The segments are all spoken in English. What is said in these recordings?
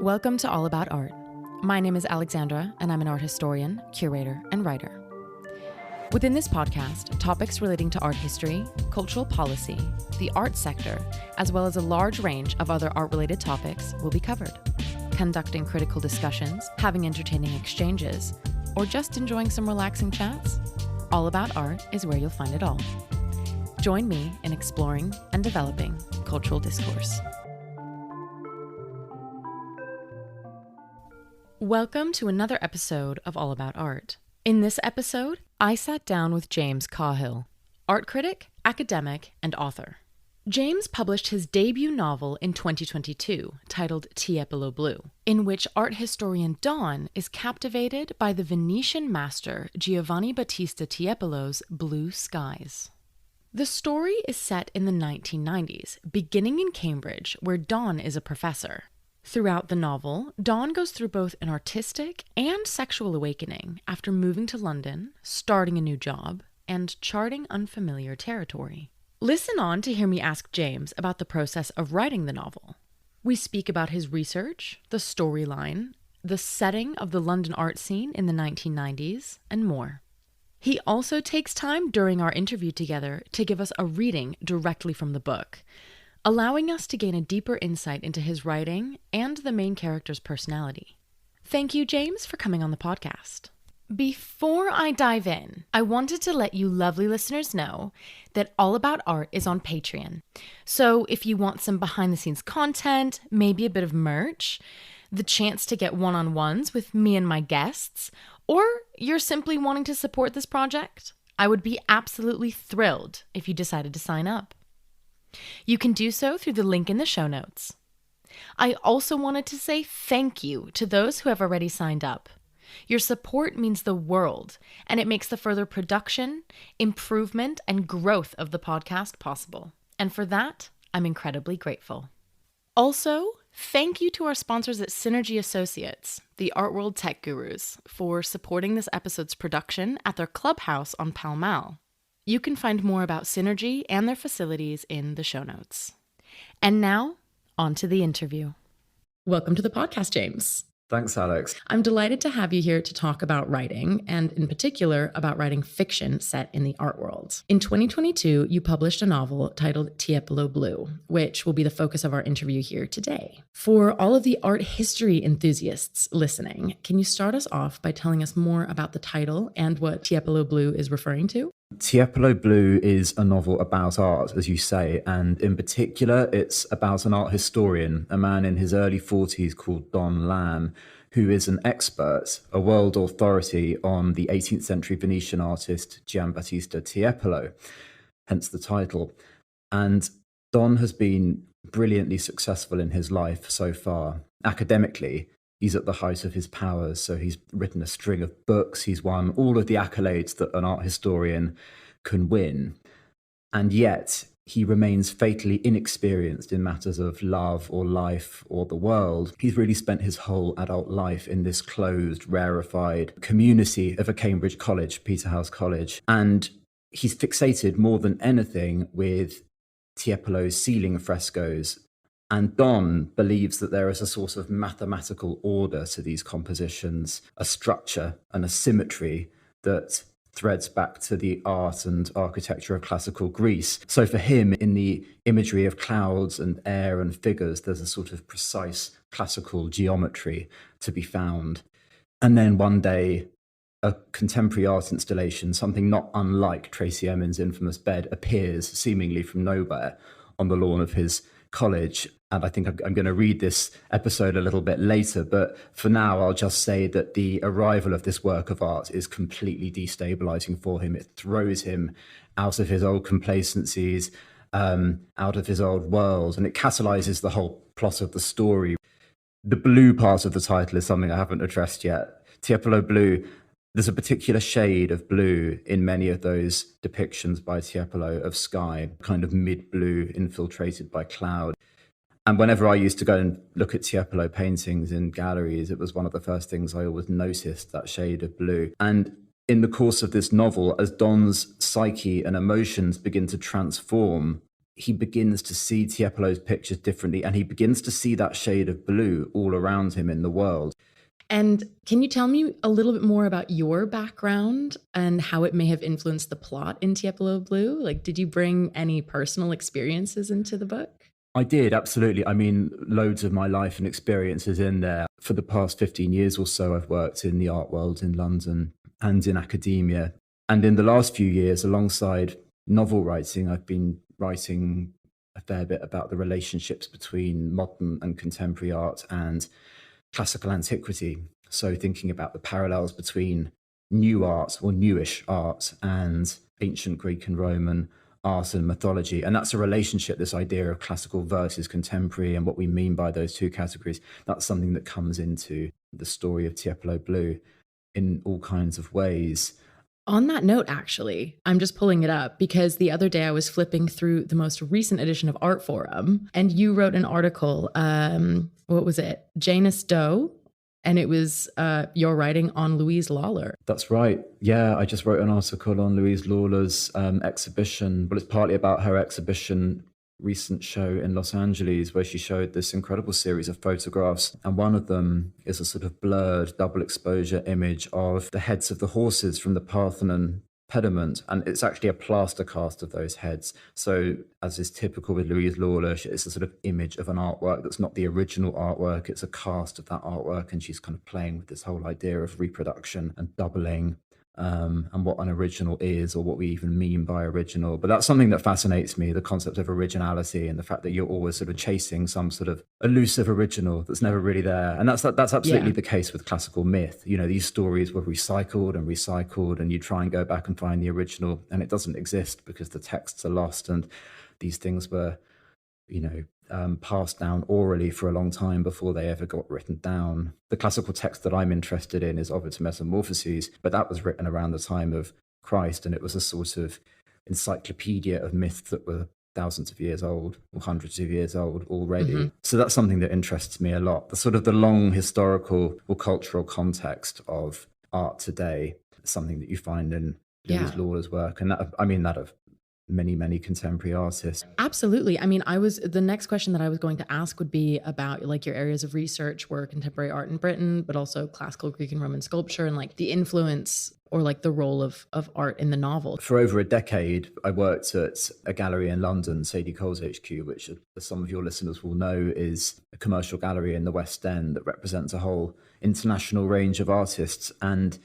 Welcome to All About Art. My name is Alexandra, and I'm an art historian, curator, and writer. Within this podcast, topics relating to art history, cultural policy, the art sector, as well as a large range of other art-related topics will be covered. Conducting critical discussions, having entertaining exchanges, or just enjoying some relaxing chats, All About Art is where you'll find it all. Join me in exploring and developing cultural discourse. Welcome to another episode of All About Art. In this episode, I sat down with James Cahill, art critic, academic, and author. James published his debut novel in 2022, titled Tiepolo Blue, in which art historian Dawn is captivated by the Venetian master Giovanni Battista Tiepolo's blue skies. The story is set in the 1990s, beginning in Cambridge, where Dawn is a professor. Throughout the novel, Dawn goes through both an artistic and sexual awakening after moving to London, starting a new job, and charting unfamiliar territory. Listen on to hear me ask James about the process of writing the novel. We speak about his research, the storyline, the setting of the London art scene in the 1990s, and more. He also takes time during our interview together to give us a reading directly from the book, allowing us to gain a deeper insight into his writing and the main character's personality. Thank you, James, for coming on the podcast. Before I dive in, I wanted to let you lovely listeners know that All About Art is on Patreon. So if you want some behind-the-scenes content, maybe a bit of merch, the chance to get one-on-ones with me and my guests, or you're simply wanting to support this project, I would be absolutely thrilled if you decided to sign up. You can do so through the link in the show notes. I also wanted to say thank you to those who have already signed up. Your support means the world, and it makes the further production, improvement, and growth of the podcast possible. And for that, I'm incredibly grateful. Also, thank you to our sponsors at Synergy Associates, the art world tech gurus, for supporting this episode's production at their clubhouse on Pall Mall. You can find more about Synergy and their facilities in the show notes. And now, on to the interview. Welcome to the podcast, James. Thanks, Alex. I'm delighted to have you here to talk about writing, and in particular, about writing fiction set in the art world. In 2022, you published a novel titled Tiepolo Blue, which will be the focus of our interview here today. For all of the art history enthusiasts listening, can you start us off by telling us more about the title and what Tiepolo Blue is referring to? Tiepolo Blue is a novel about art, as you say, and in particular, it's about an art historian, a man in his early 40s called Don Lamb, who is an expert, a world authority on the 18th century Venetian artist Giovanni Battista Tiepolo, hence the title. And Don has been brilliantly successful in his life so far. Academically, he's at the height of his powers, so he's written a string of books, he's won all of the accolades that an art historian can win. And yet, he remains fatally inexperienced in matters of love or life or the world. He's really spent his whole adult life in this closed, rarefied community of a Cambridge college, Peterhouse College. And he's fixated more than anything with Tiepolo's ceiling frescoes. And Don believes that there is a sort of mathematical order to these compositions, a structure and a symmetry that threads back to the art and architecture of classical Greece. So for him, in the imagery of clouds and air and figures, there's a sort of precise classical geometry to be found. And then one day, a contemporary art installation, something not unlike Tracey Emin's infamous bed, appears seemingly from nowhere on the lawn of his college. And I think I'm going to read this episode a little bit later, but for now, I'll just say that the arrival of this work of art is completely destabilizing for him. It throws him out of his old complacencies, out of his old world, and it catalyzes the whole plot of the story. The blue part of the title is something I haven't addressed yet. Tiepolo Blue, there's a particular shade of blue in many of those depictions by Tiepolo of sky, kind of mid-blue infiltrated by cloud. And whenever I used to go and look at Tiepolo paintings in galleries, it was one of the first things I always noticed, that shade of blue. And in the course of this novel, as Don's psyche and emotions begin to transform, he begins to see Tiepolo's pictures differently, and he begins to see that shade of blue all around him in the world. And can you tell me a little bit more about your background and how it may have influenced the plot in Tiepolo Blue? Like, did you bring any personal experiences into the book? I did, absolutely. I mean, loads of my life and experiences in there. For the past 15 years or so, I've worked in the art world in London and in academia. And in the last few years, alongside novel writing, I've been writing a fair bit about the relationships between modern and contemporary art and classical antiquity. So thinking about the parallels between new art or newish art and ancient Greek and Roman art and mythology. And that's a relationship, this idea of classical versus contemporary and what we mean by those two categories. That's something that comes into the story of Tiepolo Blue in all kinds of ways. On that note, actually, I'm just pulling it up because the other day I was flipping through the most recent edition of Art Forum, and you wrote an article, what was it? Janus Doe, and it was your writing on Louise Lawler. That's right. Yeah, I just wrote an article on Louise Lawler's exhibition, but it's partly about her exhibition recent show in Los Angeles, where she showed this incredible series of photographs. And one of them is a sort of blurred double exposure image of the heads of the horses from the Parthenon pediment. And it's actually a plaster cast of those heads. So as is typical with Louise Lawler, it's a sort of image of an artwork that's not the original artwork. It's a cast of that artwork. And she's kind of playing with this whole idea of reproduction and doubling. And what an original is, or what we even mean by original. But that's something that fascinates me, the concept of originality and the fact that you're always sort of chasing some sort of elusive original that's never really there. And that's absolutely the case with classical myth. You know, these stories were recycled, and you try and go back and find the original, and it doesn't exist because the texts are lost, and these things were, passed down orally for a long time before they ever got written down. The classical text that I'm interested in is Ovid's Metamorphoses, but that was written around the time of Christ, and it was a sort of encyclopedia of myths that were thousands of years old or hundreds of years old already. Mm-hmm. So that's something that interests me a lot, the long historical or cultural context of art today, something that you find in Louise Lawler's work, and that of many contemporary artists. Absolutely. I mean, the next question that I was going to ask would be about like your areas of research were contemporary art in Britain, but also classical Greek and Roman sculpture, and like the influence or like the role of art in the novel. For over a decade, I worked at a gallery in London, Sadie Cole's HQ, which, as some of your listeners will know, is a commercial gallery in the West End that represents a whole international range of artists. And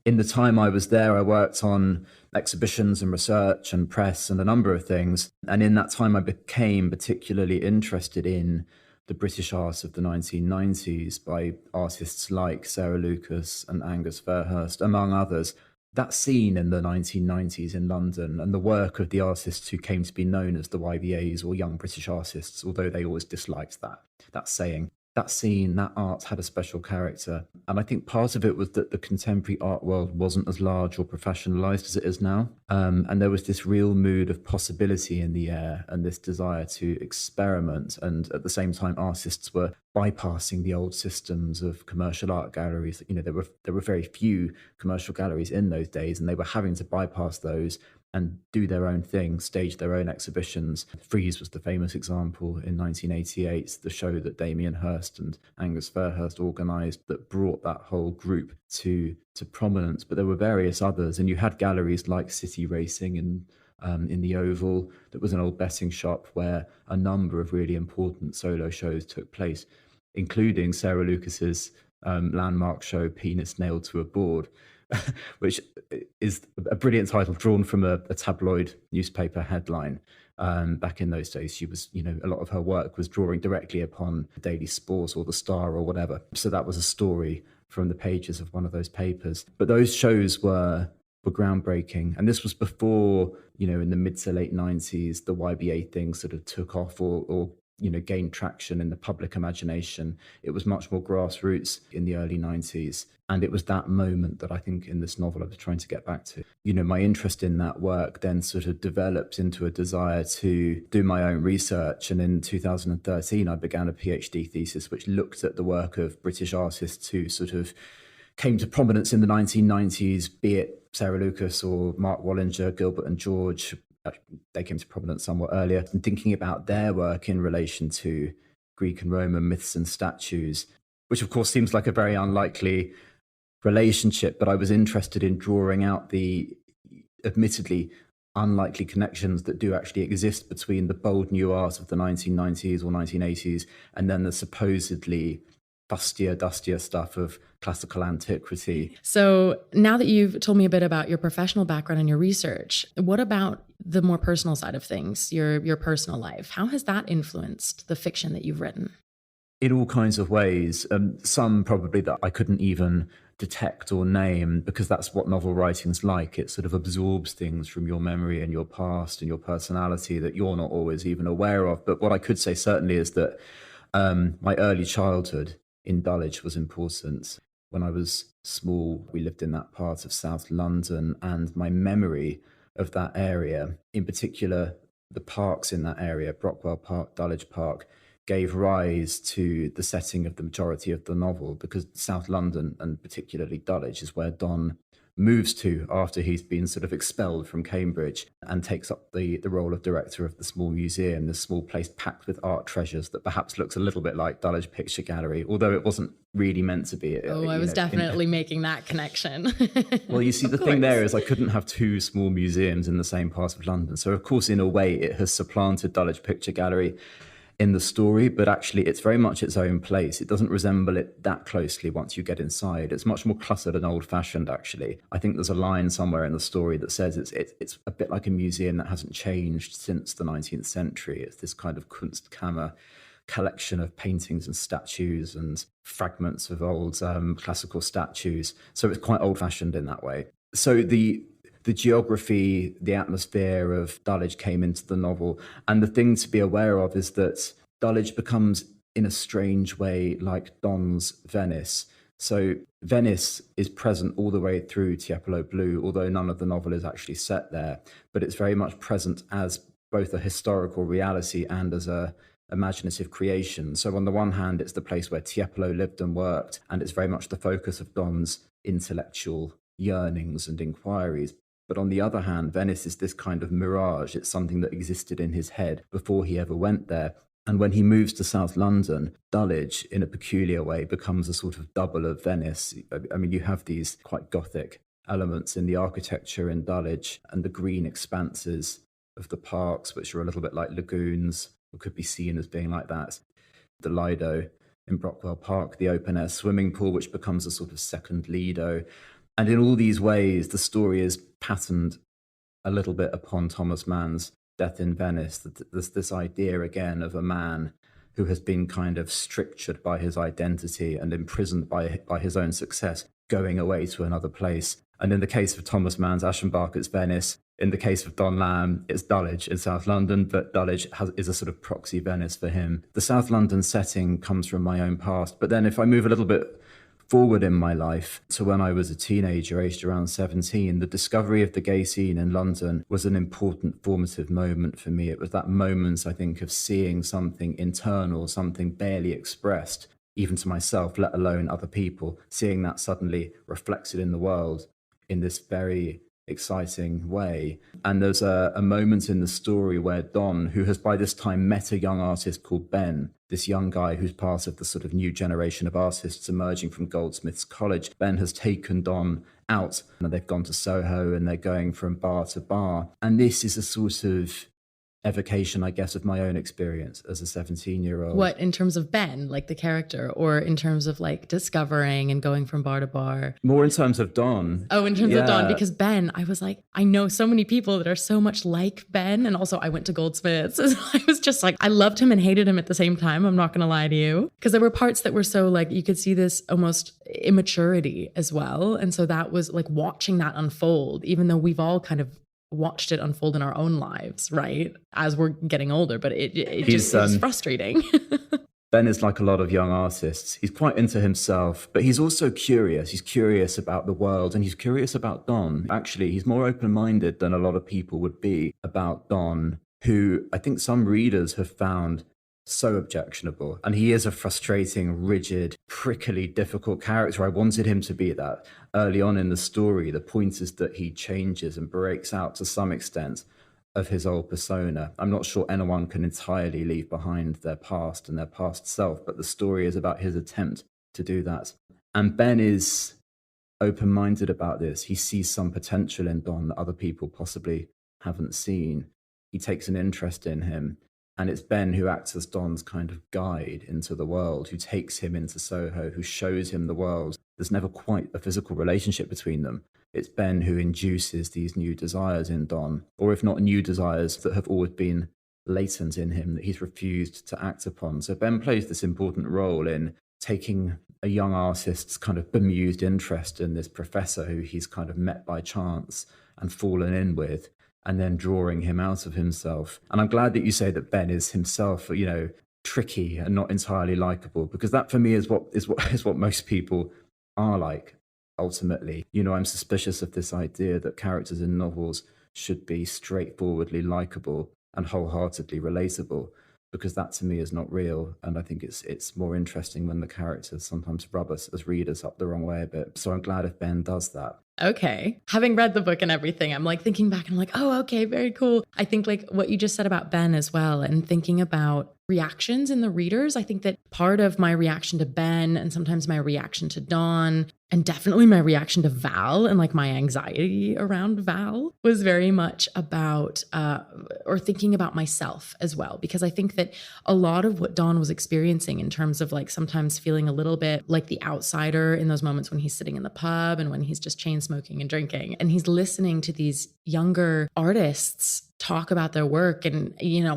in the time I was there, I worked on exhibitions and research and press and a number of things. And in that time, I became particularly interested in the British art of the 1990s by artists like Sarah Lucas and Angus Fairhurst, among others. That scene in the 1990s in London and the work of the artists who came to be known as the YBAs, or Young British Artists, although they always disliked that saying. That scene, that art had a special character. And I think part of it was that the contemporary art world wasn't as large or professionalized as it is now. And there was this real mood of possibility in the air and this desire to experiment. And at the same time, artists were bypassing the old systems of commercial art galleries. You know, there were very few commercial galleries in those days, and they were having to bypass those and do their own thing, stage their own exhibitions. Frieze was the famous example in 1988, the show that Damien Hirst and Angus Fairhurst organised that brought that whole group to prominence. But there were various others, and you had galleries like City Racing in the Oval. That was an old betting shop where a number of really important solo shows took place, including Sarah Lucas's landmark show, Penis Nailed to a Board, which is a brilliant title drawn from a tabloid newspaper headline. Back in those days, she was, a lot of her work was drawing directly upon the Daily Sport or the Star or whatever. So that was a story from the pages of one of those papers. But those shows were groundbreaking. And this was before, in the mid to late 90s, the YBA thing sort of took off or gained traction in the public imagination. It was much more grassroots in the early 90s. And it was that moment that I think in this novel I was trying to get back to. My interest in that work then sort of developed into a desire to do my own research. And in 2013, I began a PhD thesis which looked at the work of British artists who sort of came to prominence in the 1990s, be it Sarah Lucas or Mark Wallinger, Gilbert and George, they came to prominence somewhat earlier, and thinking about their work in relation to Greek and Roman myths and statues, which of course seems like a very unlikely relationship, but I was interested in drawing out the admittedly unlikely connections that do actually exist between the bold new art of the 1990s or 1980s and then the supposedly fustier, dustier stuff of classical antiquity. So now that you've told me a bit about your professional background and your research, what about the more personal side of things, your personal life? How has that influenced the fiction that you've written? In all kinds of ways. Some probably that I couldn't even detect or name, because that's what novel writing's like. It sort of absorbs things from your memory and your past and your personality that you're not always even aware of. But what I could say certainly is that my early childhood in Dulwich was important. When I was small, we lived in that part of South London, and my memory of that area, in particular the parks in that area, Brockwell Park, Dulwich Park, gave rise to the setting of the majority of the novel, because South London, and particularly Dulwich, is where Don moves to after he's been sort of expelled from Cambridge and takes up the role of director of the small museum, this small place packed with art treasures that perhaps looks a little bit like Dulwich Picture Gallery, although it wasn't really meant to be. Oh, I was definitely making that connection. Well, you see, the thing there is I couldn't have two small museums in the same part of London. So, of course, in a way, it has supplanted Dulwich Picture Gallery in the story, but actually it's very much its own place. It doesn't resemble it that closely once you get inside. It's much more cluttered and old-fashioned, actually. I think there's a line somewhere in the story that says it's a bit like a museum that hasn't changed since the 19th century. It's this kind of Kunstkammer collection of paintings and statues and fragments of old classical statues. So it's quite old-fashioned in that way. So the geography, the atmosphere of Dulwich came into the novel. And the thing to be aware of is that Dulwich becomes, in a strange way, like Don's Venice. So Venice is present all the way through Tiepolo Blue, although none of the novel is actually set there. But it's very much present as both a historical reality and as a imaginative creation. So on the one hand, it's the place where Tiepolo lived and worked, and it's very much the focus of Don's intellectual yearnings and inquiries. But on the other hand, Venice is this kind of mirage. It's something that existed in his head before he ever went there. And when he moves to South London, Dulwich, in a peculiar way, becomes a sort of double of Venice. I mean, you have these quite Gothic elements in the architecture in Dulwich and the green expanses of the parks, which are a little bit like lagoons, or could be seen as being like that. The Lido in Brockwell Park, the open-air swimming pool, which becomes a sort of second Lido. And in all these ways, the story is patterned a little bit upon Thomas Mann's Death in Venice. There's this idea again of a man who has been kind of strictured by his identity and imprisoned by his own success, going away to another place. And in the case of Thomas Mann's Aschenbach, it's Venice. In the case of Don Lamb, it's Dulwich in South London, but Dulwich is a sort of proxy Venice for him. The South London setting comes from my own past. But then if I move a little bit forward in my life to when I was a teenager, aged around 17, the discovery of the gay scene in London was an important formative moment for me. It was that moment, I think, of seeing something internal, something barely expressed, even to myself, let alone other people, seeing that suddenly reflected in the world in this very exciting way. And there's a moment in the story where Don, who has by this time met a young artist called Ben, this young guy who's part of the sort of new generation of artists emerging from Goldsmiths College, Ben has taken Don out and they've gone to Soho and they're going from bar to bar. And this is a sort of evocation, I guess, of my own experience as a 17-year-old. What, in terms of Ben, like the character, or in terms of like discovering and going from bar to bar? More in terms of Don. Oh, in terms of Don, because Ben, I was like, I know so many people that are so much like Ben. And also I went to Goldsmiths. I was just like, I loved him and hated him at the same time. I'm not going to lie to you. Because there were parts that were so like, you could see this almost immaturity as well. And so that was like watching that unfold, even though we've all kind of watched it unfold in our own lives, right? As we're getting older, but it just is frustrating. Ben is like a lot of young artists. He's quite into himself, but he's also curious. He's curious about the world and he's curious about Don. Actually, he's more open-minded than a lot of people would be about Don, who I think some readers have found so objectionable. And he is a frustrating, rigid, prickly, difficult character. I wanted him to be that. Early on in the story, the point is that he changes and breaks out to some extent of his old persona. I'm not sure anyone can entirely leave behind their past and their past self, but the story is about his attempt to do that. And Ben is open-minded about this. He sees some potential in Don that other people possibly haven't seen. He takes an interest in him. And it's Ben who acts as Don's kind of guide into the world, who takes him into Soho, who shows him the world. There's never quite a physical relationship between them. It's Ben who induces these new desires in Don, or if not new desires that have always been latent in him that he's refused to act upon. So Ben plays this important role in taking a young artist's kind of bemused interest in this professor who he's kind of met by chance and fallen in with, and then drawing him out of himself. And I'm glad that you say that Ben is himself, tricky and not entirely likable, because that for me is what most people are like, ultimately. I'm suspicious of this idea that characters in novels should be straightforwardly likable and wholeheartedly relatable, because that to me is not real. And I think it's more interesting when the characters sometimes rub us as readers up the wrong way a bit. So I'm glad if Ben does that. Okay. Having read the book and everything, I'm like thinking back and I'm like, oh, okay, very cool. I think like what you just said about Ben as well, and thinking about reactions in the readers. I think that part of my reaction to Ben and sometimes my reaction to Dawn and definitely my reaction to Val and like my anxiety around Val was very much about or thinking about myself as well. Because I think that a lot of what Dawn was experiencing in terms of like sometimes feeling a little bit like the outsider in those moments when he's sitting in the pub and when he's just chain smoking and drinking and he's listening to these younger artists talk about their work. And,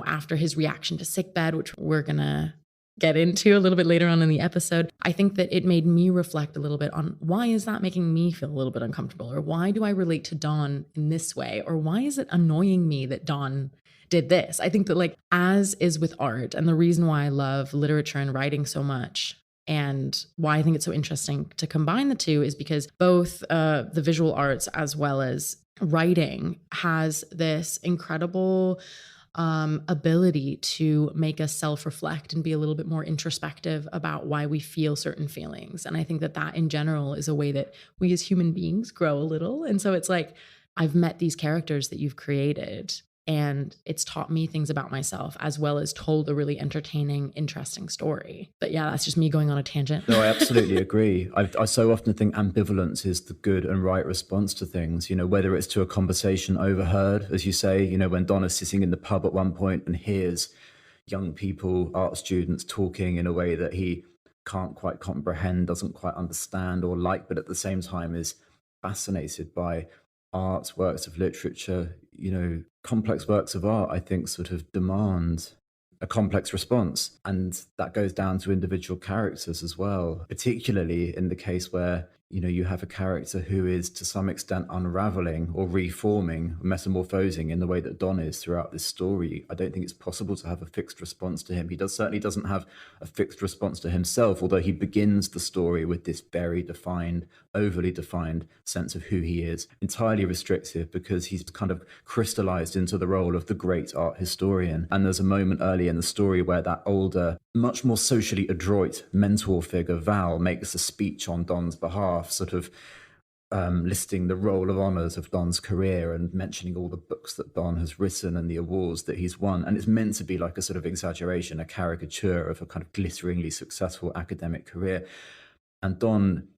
after his reaction to Sickbed, which we're going to get into a little bit later on in the episode, I think that it made me reflect a little bit on why is that making me feel a little bit uncomfortable? Or why do I relate to Dawn in this way? Or why is it annoying me that Dawn did this? I think that like, as is with art, and the reason why I love literature and writing so much, and why I think it's so interesting to combine the two is because both the visual arts as well as writing has this incredible ability to make us self-reflect and be a little bit more introspective about why we feel certain feelings. And I think that in general is a way that we as human beings grow a little. And so it's like, I've met these characters that you've created, and it's taught me things about myself as well as told a really entertaining, interesting story. But yeah, that's just me going on a tangent. No, I absolutely agree. I so often think ambivalence is the good and right response to things, whether it's to a conversation overheard, as you say, when Donna's sitting in the pub at one point and hears young people, art students talking in a way that he can't quite comprehend, doesn't quite understand or like, but at the same time is fascinated by art, works of literature, complex works of art, I think, sort of demand a complex response. And that goes down to individual characters as well, particularly in the case where, you have a character who is to some extent unraveling or reforming, metamorphosing in the way that Don is throughout this story. I don't think it's possible to have a fixed response to him. He certainly doesn't have a fixed response to himself, although he begins the story with this very defined, overly defined sense of who he is, entirely restrictive because he's kind of crystallized into the role of the great art historian. And there's a moment early in the story where that older, much more socially adroit mentor figure, Val, makes a speech on Don's behalf, sort of listing the roll of honors of Don's career and mentioning all the books that Don has written and the awards that he's won. And it's meant to be like a sort of exaggeration, a caricature of a kind of glitteringly successful academic career. And Don,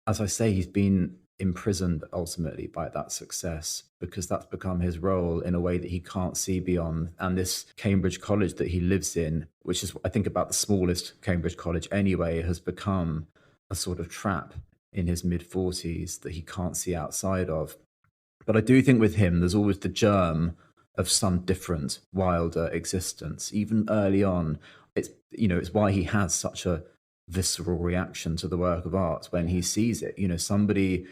as I say, he's been imprisoned ultimately by that success because that's become his role in a way that he can't see beyond. And this Cambridge college that he lives in, which is, I think, about the smallest Cambridge college anyway, has become a sort of trap in his mid-40s that he can't see outside of. But I do think with him, there's always the germ of some different, wilder existence. Even early on, it's why he has such a visceral reaction to the work of art when he sees it. Somebody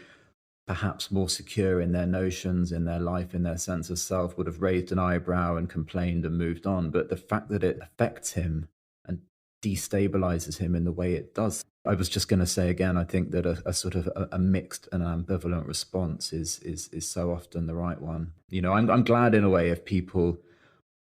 perhaps more secure in their notions, in their life, in their sense of self, would have raised an eyebrow and complained and moved on. But the fact that it affects him and destabilizes him in the way it does, I was just going to say again, I think that a sort of a mixed and ambivalent response is so often the right one. I'm glad in a way if people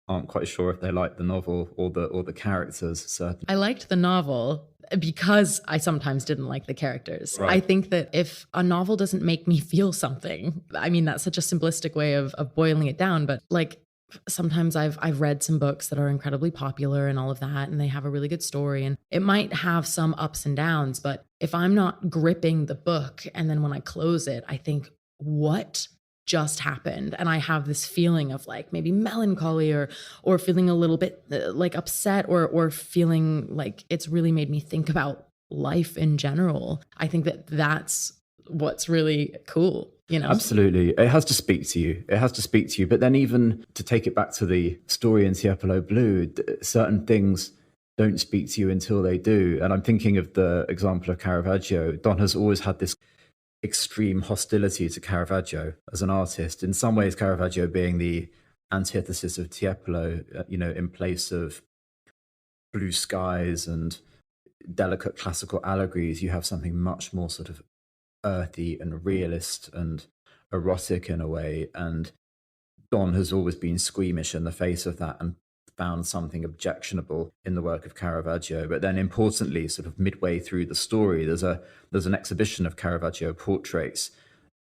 aren't quite sure if they like the novel or the characters. Certainly, I liked the novel because I sometimes didn't like the characters. Right. I think that if a novel doesn't make me feel something, I mean, that's such a simplistic way of boiling it down, but like sometimes I've read some books that are incredibly popular and all of that, and they have a really good story, and it might have some ups and downs, but if I'm not gripping the book and then when I close it, I think, what just happened? And I have this feeling of like maybe melancholy or feeling a little bit like upset or feeling like it's really made me think about life in general. I think that that's what's really cool, you know? Absolutely. It has to speak to you. It has to speak to you. But then even to take it back to the story in Tiepolo Blue, certain things don't speak to you until they do. And I'm thinking of the example of Caravaggio. Don has always had this extreme hostility to Caravaggio as an artist. In some ways, Caravaggio being the antithesis of Tiepolo, in place of blue skies and delicate classical allegories, you have something much more sort of earthy and realist and erotic in a way. And Don has always been squeamish in the face of that and found something objectionable in the work of Caravaggio. But then importantly, sort of midway through the story, there's an exhibition of Caravaggio portraits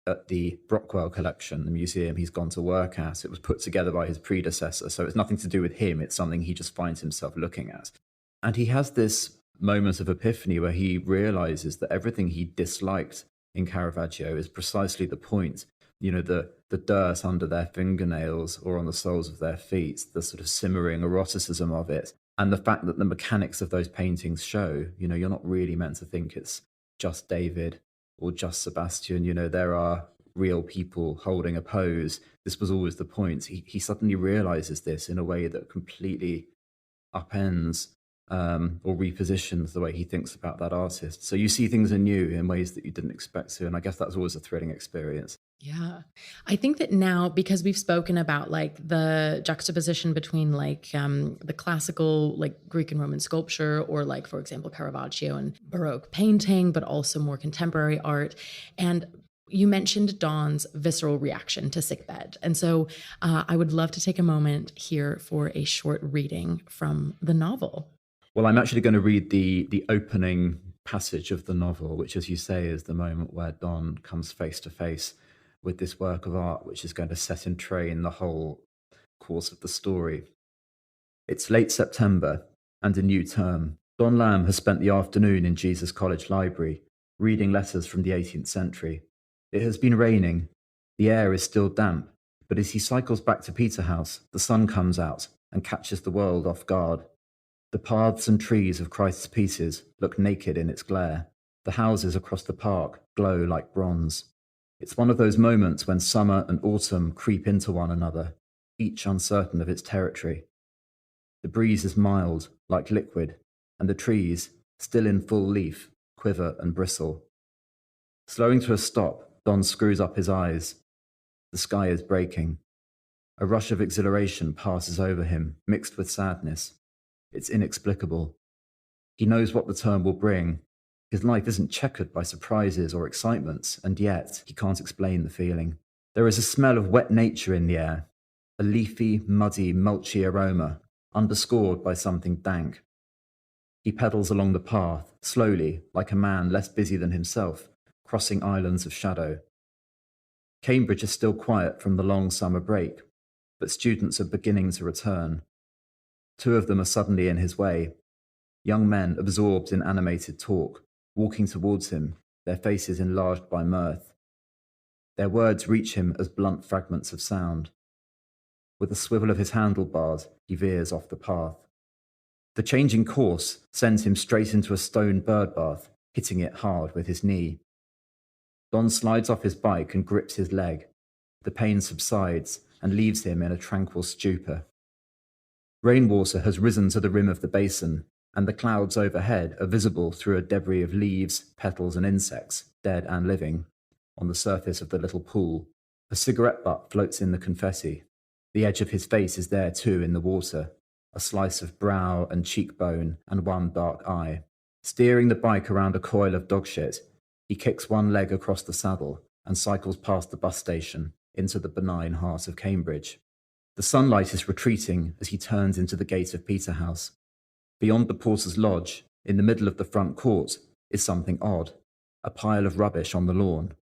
at the Brockwell collection, the museum he's gone to work at. It was put together by his predecessor, so it's nothing to do with him. It's something he just finds himself looking at. And he has this moment of epiphany where he realizes that everything he disliked in Caravaggio is precisely the point. The dirt under their fingernails or on the soles of their feet, the sort of simmering eroticism of it, and the fact that the mechanics of those paintings show, you're not really meant to think it's just David or just Sebastian. There are real people holding a pose. This was always the point. He suddenly realizes this in a way that completely upends or repositions the way he thinks about that artist. So you see things anew in ways that you didn't expect to. And I guess that's always a thrilling experience. Yeah. I think that now, because we've spoken about like the juxtaposition between like the classical, like Greek and Roman sculpture, or like, for example, Caravaggio and Baroque painting, but also more contemporary art. And you mentioned Don's visceral reaction to sickbed. And so I would love to take a moment here for a short reading from the novel. Well, I'm actually going to read the opening passage of the novel, which, as you say, is the moment where Don comes face to face with this work of art, which is going to set in train the whole course of the story. It's late September and a new term. Don Lamb has spent the afternoon in Jesus College Library, reading letters from the 18th century. It has been raining. The air is still damp, but as he cycles back to Peterhouse, the sun comes out and catches the world off guard. The paths and trees of Christ's pieces look naked in its glare. The houses across the park glow like bronze. It's one of those moments when summer and autumn creep into one another, each uncertain of its territory. The breeze is mild, like liquid, and the trees, still in full leaf, quiver and bristle. Slowing to a stop, Don screws up his eyes. The sky is breaking. A rush of exhilaration passes over him, mixed with sadness. It's inexplicable. He knows what the term will bring. His life isn't checkered by surprises or excitements, and yet he can't explain the feeling. There is a smell of wet nature in the air, a leafy, muddy, mulchy aroma, underscored by something dank. He pedals along the path, slowly, like a man less busy than himself, crossing islands of shadow. Cambridge is still quiet from the long summer break, but students are beginning to return. Two of them are suddenly in his way, young men absorbed in animated talk, walking towards him, their faces enlarged by mirth. Their words reach him as blunt fragments of sound. With a swivel of his handlebars, he veers off the path. The changing course sends him straight into a stone bird bath, hitting it hard with his knee. Don slides off his bike and grips his leg. The pain subsides and leaves him in a tranquil stupor. Rainwater has risen to the rim of the basin, and the clouds overhead are visible through a debris of leaves, petals, and insects, dead and living, on the surface of the little pool. A cigarette butt floats in the confetti. The edge of his face is there too in the water, a slice of brow and cheekbone and one dark eye. Steering the bike around a coil of dog shit, he kicks one leg across the saddle and cycles past the bus station into the benign heart of Cambridge. The sunlight is retreating as he turns into the gate of Peterhouse. Beyond the porter's lodge, in the middle of the front court, is something odd, a pile of rubbish on the lawn.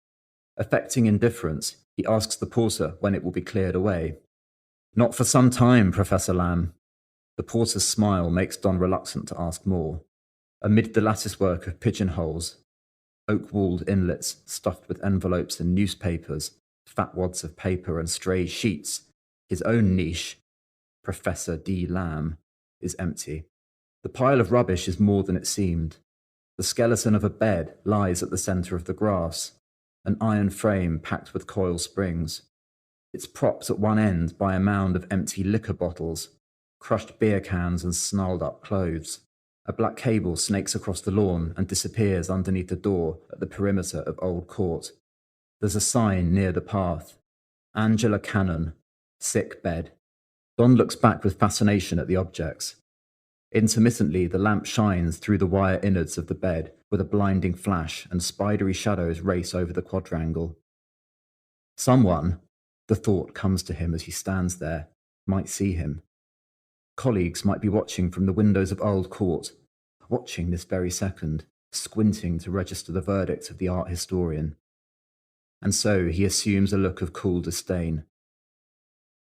Affecting indifference, he asks the porter when it will be cleared away. Not for some time, Professor Lamb. The porter's smile makes Don reluctant to ask more. Amid the latticework of pigeonholes, oak-walled inlets stuffed with envelopes and newspapers, fat wads of paper and stray sheets, his own niche, Professor D. Lamb, is empty. The pile of rubbish is more than it seemed. The skeleton of a bed lies at the centre of the grass, an iron frame packed with coil springs. It's propped at one end by a mound of empty liquor bottles, crushed beer cans and snarled up clothes. A black cable snakes across the lawn and disappears underneath the door at the perimeter of Old Court. There's a sign near the path. Angela Cannon, sick bed. Don looks back with fascination at the objects. Intermittently, the lamp shines through the wire innards of the bed with a blinding flash, and spidery shadows race over the quadrangle. Someone, the thought comes to him as he stands there, might see him. Colleagues might be watching from the windows of Old Court, watching this very second, squinting to register the verdict of the art historian. And so he assumes a look of cool disdain.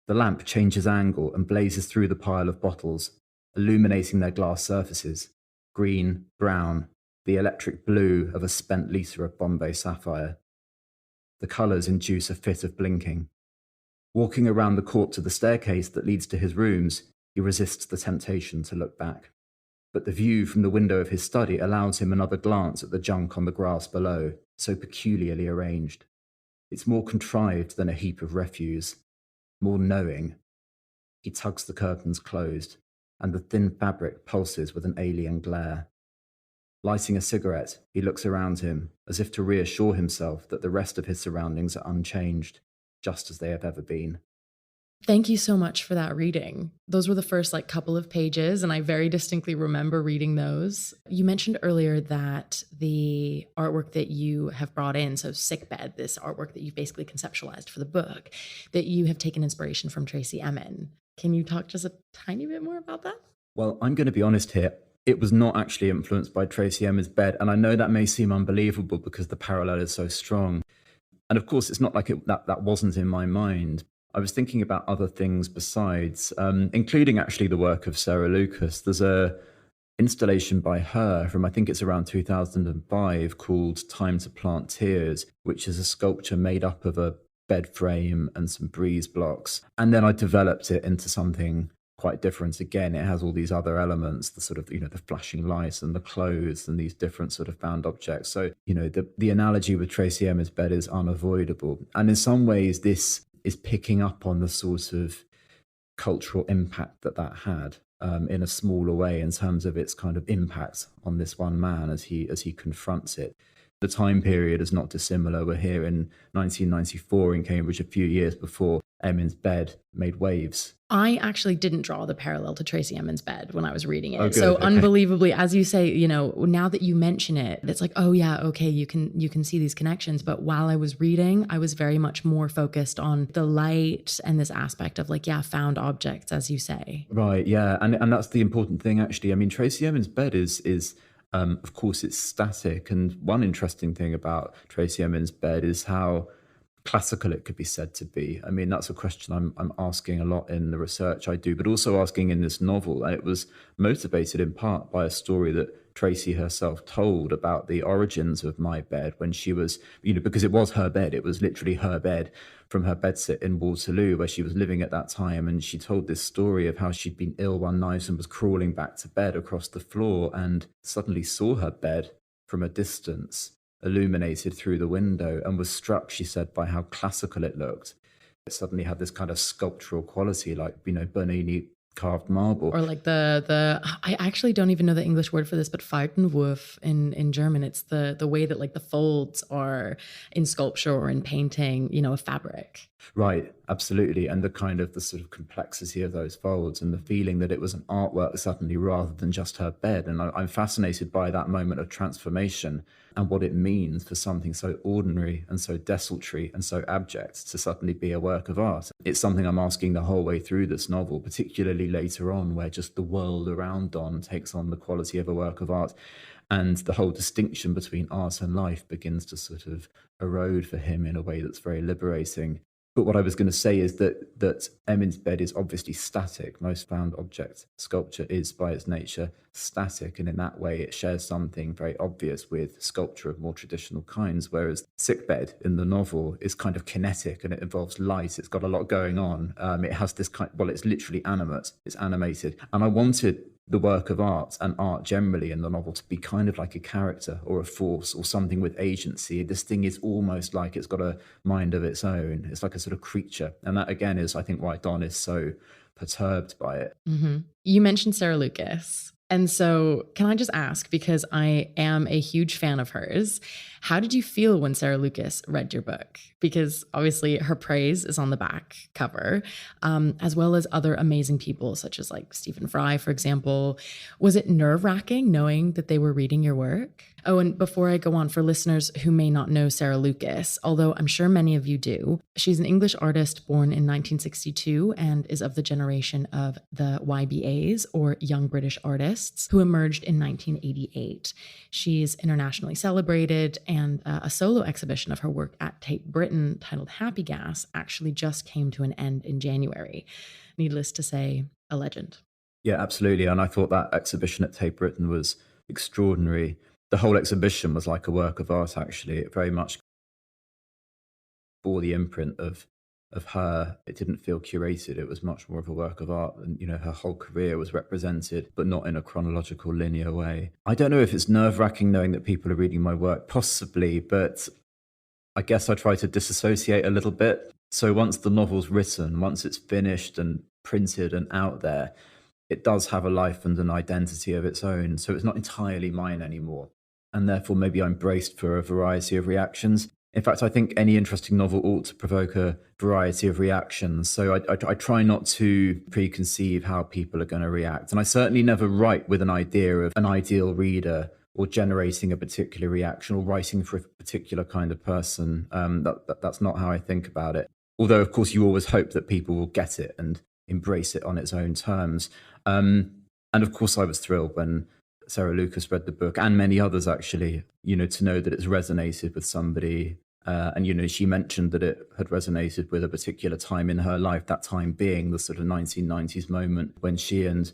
The lamp changes angle and blazes through the pile of bottles, illuminating their glass surfaces, green, brown, the electric blue of a spent litre of Bombay sapphire. The colours induce a fit of blinking. Walking around the court to the staircase that leads to his rooms, he resists the temptation to look back. But the view from the window of his study allows him another glance at the junk on the grass below, so peculiarly arranged. It's more contrived than a heap of refuse, more knowing. He tugs the curtains closed, and the thin fabric pulses with an alien glare. Lighting a cigarette, he looks around him, as if to reassure himself that the rest of his surroundings are unchanged, just as they have ever been. Thank you so much for that reading. Those were the first couple of pages, and I very distinctly remember reading those. You mentioned earlier that the artwork that you have brought in, so Sickbed, this artwork that you've basically conceptualized for the book, that you have taken inspiration from Tracey Emin. Can you talk just a tiny bit more about that? Well, I'm going to be honest here. It was not actually influenced by Tracey Emin's bed, and I know that may seem unbelievable because the parallel is so strong. And of course, it's not like that wasn't in my mind. I was thinking about other things besides, including actually the work of Sarah Lucas. There's a installation by her from, I think it's around 2005, called Time to Plant Tears, which is a sculpture made up of a bed frame and some breeze blocks. And then I developed it into something quite different. Again, it has all these other elements, the sort of, the flashing lights and the clothes and these different sort of found objects. So, the analogy with Tracey Emin's bed is unavoidable. And in some ways, this is picking up on the sort of cultural impact that had in a smaller way in terms of its kind of impact on this one man as he confronts it. The time period is not dissimilar. We're here in 1994 in Cambridge, a few years before Emin's bed made waves. I actually didn't draw the parallel to Tracey Emin's bed when I was reading it. Oh, good. So Okay. Unbelievably, as you say, now that you mention it, it's like, oh yeah, okay, you can see these connections. But while I was reading, I was very much more focused on the light and this aspect of found objects, as you say. Right, yeah. And that's the important thing, actually. I mean, Tracey Emin's bed is of course, it's static. And one interesting thing about Tracey Emin's bed is how classical it could be said to be. I mean, that's a question I'm asking a lot in the research I do, but also asking in this novel. And it was motivated in part by a story that Tracey herself told about the origins of my bed when she was, because it was her bed. It was literally her bed from her bedsit in Waterloo, where she was living at that time. And she told this story of how she'd been ill one night and was crawling back to bed across the floor and suddenly saw her bed from a distance, illuminated through the window, and was struck, she said, by how classical it looked. It suddenly had this kind of sculptural quality, like, Bernini carved marble. Or I actually don't even know the English word for this, but Faltenwurf in German. It's the way that the folds are in sculpture or in painting, a fabric. Right, absolutely. And the sort of complexity of those folds and the feeling that it was an artwork suddenly rather than just her bed. And I'm fascinated by that moment of transformation and what it means for something so ordinary and so desultory and so abject to suddenly be a work of art. It's something I'm asking the whole way through this novel, particularly later on, where just the world around Don takes on the quality of a work of art. And the whole distinction between art and life begins to sort of erode for him in a way that's very liberating. But what I was going to say is that Emin's bed is obviously static. Most found object sculpture is by its nature static, and in that way it shares something very obvious with sculpture of more traditional kinds, whereas Sickbed in the novel is kind of kinetic and it involves light. It's got a lot going on. It has this it's literally animate, it's animated. And I wanted the work of art and art generally in the novel to be kind of like a character or a force or something with agency. This thing is almost like it's got a mind of its own. It's like a sort of creature. And that, again, is, I think, why Don is so perturbed by it. Mm-hmm. You mentioned Sarah Lucas. And so can I just ask, because I am a huge fan of hers, how did you feel when Sarah Lucas read your book? Because obviously her praise is on the back cover, as well as other amazing people such as like Stephen Fry, for example. Was it nerve-wracking knowing that they were reading your work? Oh, and before I go on, for listeners who may not know Sarah Lucas, although I'm sure many of you do, she's an English artist born in 1962 and is of the generation of the YBAs, or Young British Artists, who emerged in 1988. She's internationally celebrated, and a solo exhibition of her work at Tate Britain titled Happy Gas actually just came to an end in January. Needless to say, a legend. Yeah, absolutely. And I thought that exhibition at Tate Britain was extraordinary. The whole exhibition was like a work of art, actually. It very much bore the imprint of her. It didn't feel curated. It was much more of a work of art. And, her whole career was represented, but not in a chronological, linear way. I don't know if it's nerve-wracking knowing that people are reading my work, possibly, but I guess I try to disassociate a little bit. So once the novel's written, once it's finished and printed and out there, it does have a life and an identity of its own. So it's not entirely mine anymore. And therefore, maybe I'm braced for a variety of reactions. In fact, I think any interesting novel ought to provoke a variety of reactions. So I try not to preconceive how people are going to react. And I certainly never write with an idea of an ideal reader or generating a particular reaction or writing for a particular kind of person. That's not how I think about it. Although, of course, you always hope that people will get it and embrace it on its own terms. And of course, I was thrilled when Sarah Lucas read the book, and many others actually, to know that it's resonated with somebody. And she mentioned that it had resonated with a particular time in her life, that time being the sort of 1990s moment when she and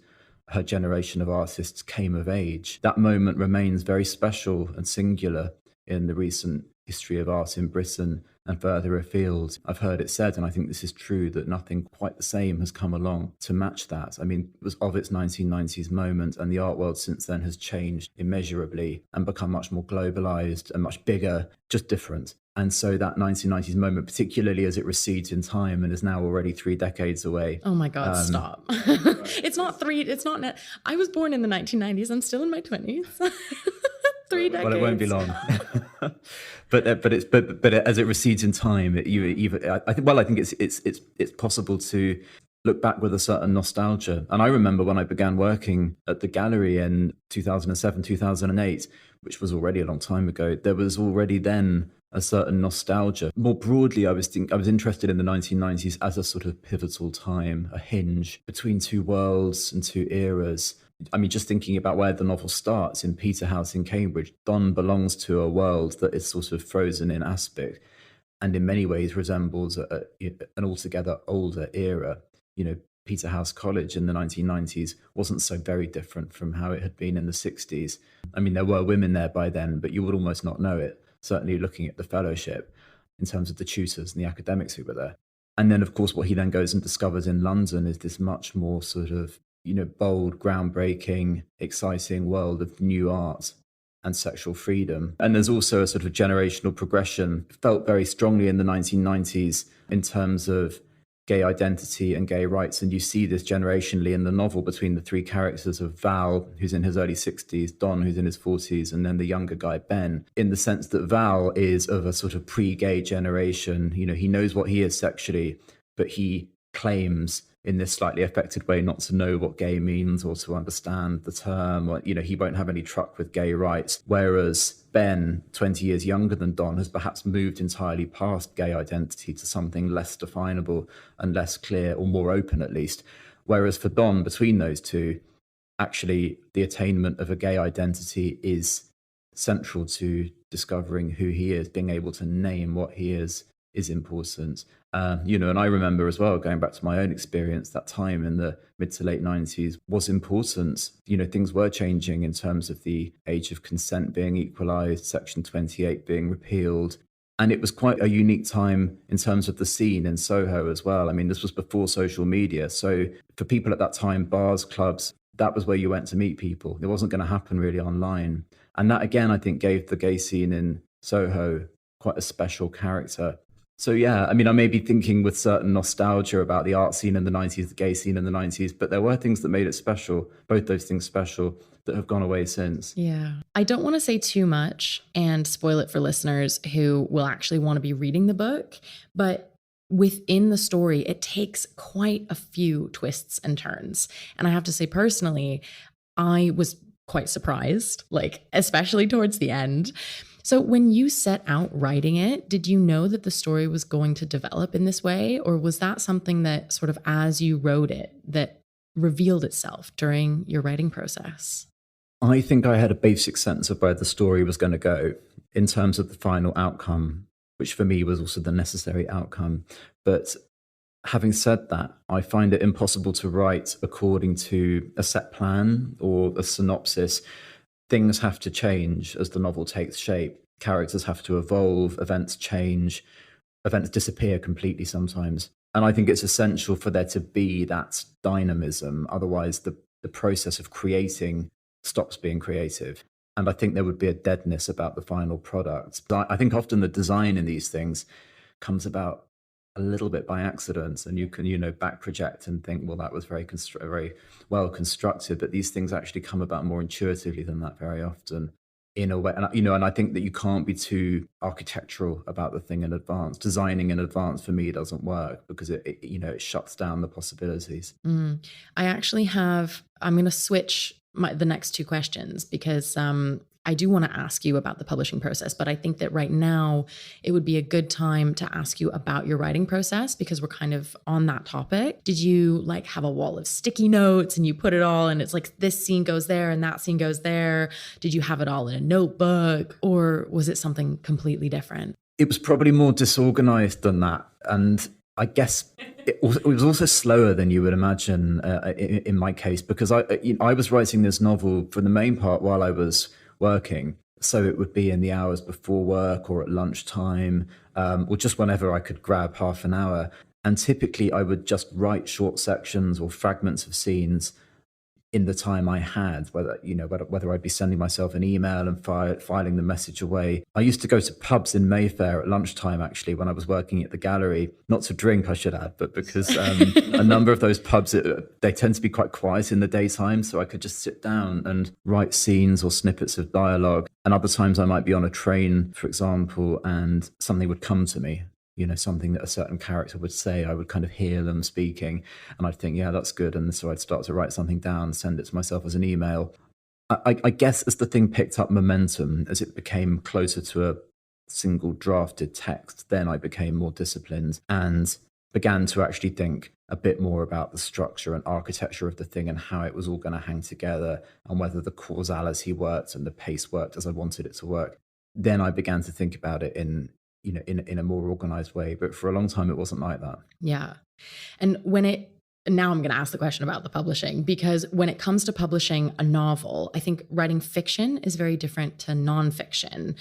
her generation of artists came of age. That moment remains very special and singular in the recent history of art in Britain and further afield. I've heard it said, and I think this is true, that nothing quite the same has come along to match that. I mean, it was of its 1990s moment, and the art world since then has changed immeasurably and become much more globalized and much bigger, just different. And so that 1990s moment, particularly as it recedes in time and is now already 3 decades away. Oh my God, stop. It's not I was born in the 1990s. I'm still in my 20s. 3 decades. Well, it won't be long. but as it recedes in time, I think it's possible to look back with a certain nostalgia. And I remember when I began working at the gallery in 2007, 2008, which was already a long time ago, there was already then a certain nostalgia. More broadly, I was interested in the 1990s as a sort of pivotal time, a hinge between two worlds and two eras. I mean, just thinking about where the novel starts in Peterhouse in Cambridge, Don belongs to a world that is sort of frozen in aspect and in many ways resembles an altogether older era. Peterhouse College in the 1990s wasn't so very different from how it had been in the 60s. I mean, there were women there by then, but you would almost not know it, certainly looking at the fellowship in terms of the tutors and the academics who were there. And then, of course, what he then goes and discovers in London is this much more sort of bold, groundbreaking, exciting world of new art and sexual freedom. And there's also a sort of generational progression felt very strongly in the 1990s in terms of gay identity and gay rights. And you see this generationally in the novel between the 3 characters of Val, who's in his early 60s, Don, who's in his 40s, and then the younger guy, Ben, in the sense that Val is of a sort of pre-gay generation. He knows what he is sexually, but he claims in this slightly affected way not to know what gay means or to understand the term, or he won't have any truck with gay rights. Whereas Ben, 20 years younger than Don, has perhaps moved entirely past gay identity to something less definable and less clear, or more open at least. Whereas for Don, between those two, actually the attainment of a gay identity is central to discovering who he is. Being able to name what he is important. And I remember as well, going back to my own experience, that time in the mid to late 90s was important. Things were changing in terms of the age of consent being equalized, Section 28 being repealed. And it was quite a unique time in terms of the scene in Soho as well. I mean, this was before social media. So for people at that time, bars, clubs, that was where you went to meet people. It wasn't going to happen really online. And that, again, I think gave the gay scene in Soho quite a special character. So yeah, I mean, I may be thinking with certain nostalgia about the art scene in the 90s, the gay scene in the 90s, but there were things that made it special, both those things special, that have gone away since. Yeah. I don't want to say too much and spoil it for listeners who will actually want to be reading the book, but within the story, it takes quite a few twists and turns. And I have to say personally, I was quite surprised, especially towards the end. So when you set out writing it, did you know that the story was going to develop in this way? Or was that something that sort of as you wrote it, that revealed itself during your writing process? I think I had a basic sense of where the story was going to go in terms of the final outcome, which for me was also the necessary outcome. But having said that, I find it impossible to write according to a set plan or a synopsis. Things have to change as the novel takes shape. Characters have to evolve, events change, events disappear completely sometimes. And I think it's essential for there to be that dynamism. Otherwise, the process of creating stops being creative. And I think there would be a deadness about the final product. But I think often the design in these things comes about a little bit by accident, and you can back project and think, well, that was very well constructed, but these things actually come about more intuitively than that very often, in a way. And I think that you can't be too architectural about the thing in advance. Designing in advance for me doesn't work because it shuts down the possibilities. I'm going to switch the next two questions because I do want to ask you about the publishing process, but I think that right now it would be a good time to ask you about your writing process because we're kind of on that topic. Did you have a wall of sticky notes and you put it all and it's this scene goes there and that scene goes there? Did you have it all in a notebook or was it something completely different? It was probably more disorganized than that. And I guess it was also slower than you would imagine in my case, because I was writing this novel for the main part while I was working. So it would be in the hours before work or at lunchtime, or just whenever I could grab half an hour. And typically I would just write short sections or fragments of scenes in the time I had, whether I'd be sending myself an email and filing the message away. I used to go to pubs in Mayfair at lunchtime, actually, when I was working at the gallery, not to drink, I should add, but because a number of those pubs, they tend to be quite quiet in the daytime. So I could just sit down and write scenes or snippets of dialogue. And other times I might be on a train, for example, and something would come to me. Something that a certain character would say, I would kind of hear them speaking and I'd think, yeah, that's good. And so I'd start to write something down, send it to myself as an email. I guess as the thing picked up momentum, as it became closer to a single drafted text, then I became more disciplined and began to actually think a bit more about the structure and architecture of the thing and how it was all going to hang together and whether the causality worked and the pace worked as I wanted it to work. Then I began to think about it in a more organized way. But for a long time, it wasn't like that. Yeah. And now I'm going to ask the question about the publishing, because when it comes to publishing a novel, I think writing fiction is very different to nonfiction.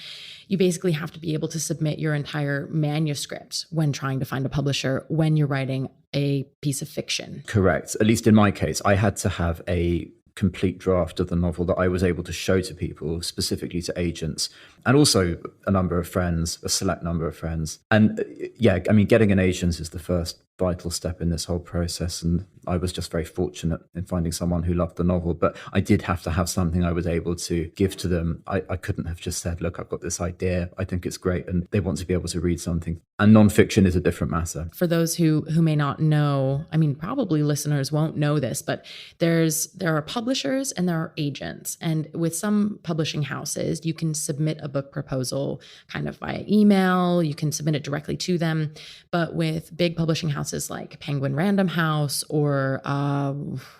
You basically have to be able to submit your entire manuscript when trying to find a publisher when you're writing a piece of fiction. Correct. At least in my case, I had to have a complete draft of the novel that I was able to show to people, specifically to agents, and also a select number of friends. And getting an agent is the first vital step in this whole process. And I was just very fortunate in finding someone who loved the novel, but I did have to have something I was able to give to them. I couldn't have just said, look, I've got this idea, I think it's great, and they want to be able to read something. And nonfiction is a different matter. For those who may not know, I mean, probably listeners won't know this, but there are publishers and there are agents. And with some publishing houses, you can submit a book proposal kind of via email, you can submit it directly to them. But with big publishing houses like Penguin Random House or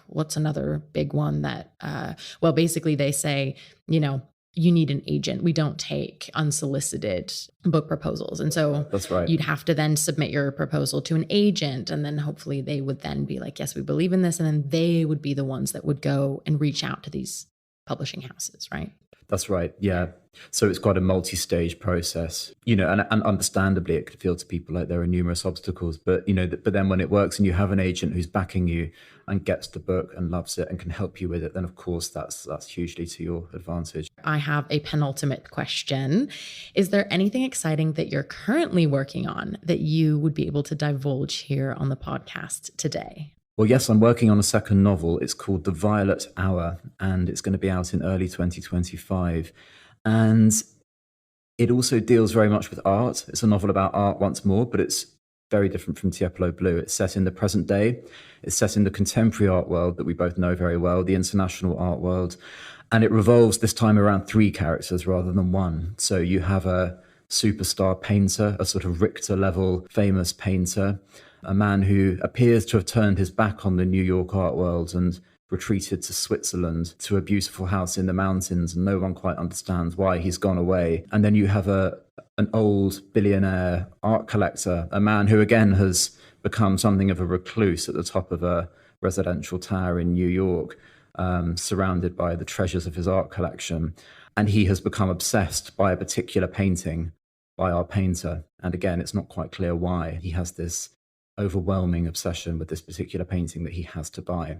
what's another big one that, basically they say, you need an agent. We don't take unsolicited book proposals. And so that's right. You'd have to then submit your proposal to an agent, and then hopefully they would then be like, yes, we believe in this. And then they would be the ones that would go and reach out to these publishing houses, right? That's right. Yeah. So it's quite a multi-stage process, and understandably it could feel to people like there are numerous obstacles, but but then when it works and you have an agent who's backing you and gets the book and loves it and can help you with it, then of course that's hugely to your advantage. I have a penultimate question. Is there anything exciting that you're currently working on that you would be able to divulge here on the podcast today? Well, yes, I'm working on a second novel. It's called The Violet Hour, and it's going to be out in early 2025. And it also deals very much with art. It's a novel about art once more, but it's very different from Tiepolo Blue. It's set in the present day. It's set in the contemporary art world that we both know very well, the international art world. And it revolves this time around 3 characters rather than 1. So you have a superstar painter, a sort of Richter-level famous painter, a man who appears to have turned his back on the New York art world and retreated to Switzerland, to a beautiful house in the mountains, and no one quite understands why he's gone away. And then you have an old billionaire art collector, a man who again has become something of a recluse at the top of a residential tower in New York, surrounded by the treasures of his art collection. And he has become obsessed by a particular painting by our painter. And again, it's not quite clear why. He has this overwhelming obsession with this particular painting that he has to buy.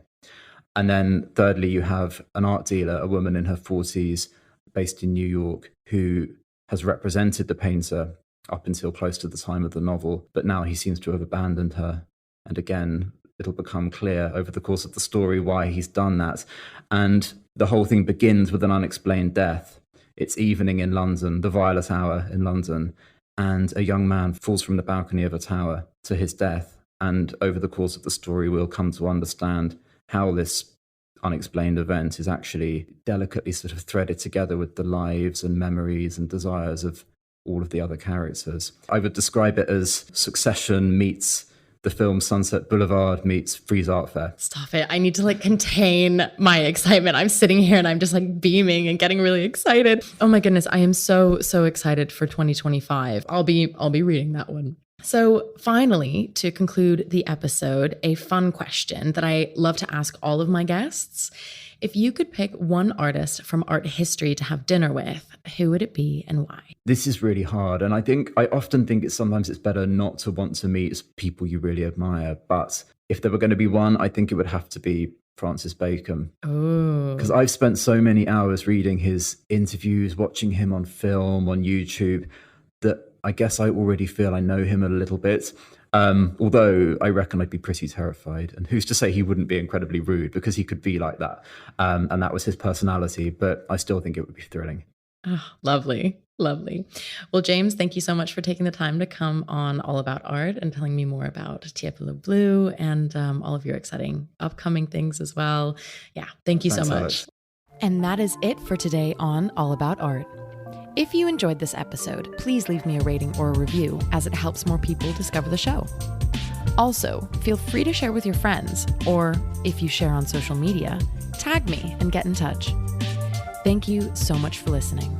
And then thirdly, you have an art dealer, a woman in her 40s based in New York, who has represented the painter up until close to the time of the novel, but now he seems to have abandoned her. And again, it'll become clear over the course of the story why he's done that. And the whole thing begins with an unexplained death. It's evening in London, the violet hour in London, and a young man falls from the balcony of a tower to his death. And over the course of the story, we'll come to understand how this unexplained event is actually delicately sort of threaded together with the lives and memories and desires of all of the other characters. I would describe it as Succession meets the film Sunset Boulevard meets Frieze Art Fair. Stop it. I need to contain my excitement. I'm sitting here and I'm just beaming and getting really excited. Oh my goodness. I am so excited for 2025. I'll be reading that one. So finally, to conclude the episode, a fun question that I love to ask all of my guests. If you could pick one artist from art history to have dinner with, who would it be and why? This is really hard. And I often think sometimes it's better not to want to meet people you really admire. But if there were going to be one, I think it would have to be Francis Bacon. Oh. Because I've spent so many hours reading his interviews, watching him on film, on YouTube, that I guess I already feel I know him a little bit. Although I reckon I'd be pretty terrified. And who's to say he wouldn't be incredibly rude, because he could be like that. And that was his personality. But I still think it would be thrilling. Oh, lovely. Well, James, thank you so much for taking the time to come on All About Art and telling me more about Tiepolo Blue and all of your exciting upcoming things as well. Yeah, thank you so much. Alex. And that is it for today on All About Art. If you enjoyed this episode, please leave me a rating or a review, as it helps more people discover the show. Also, feel free to share with your friends, or if you share on social media, tag me and get in touch. Thank you so much for listening.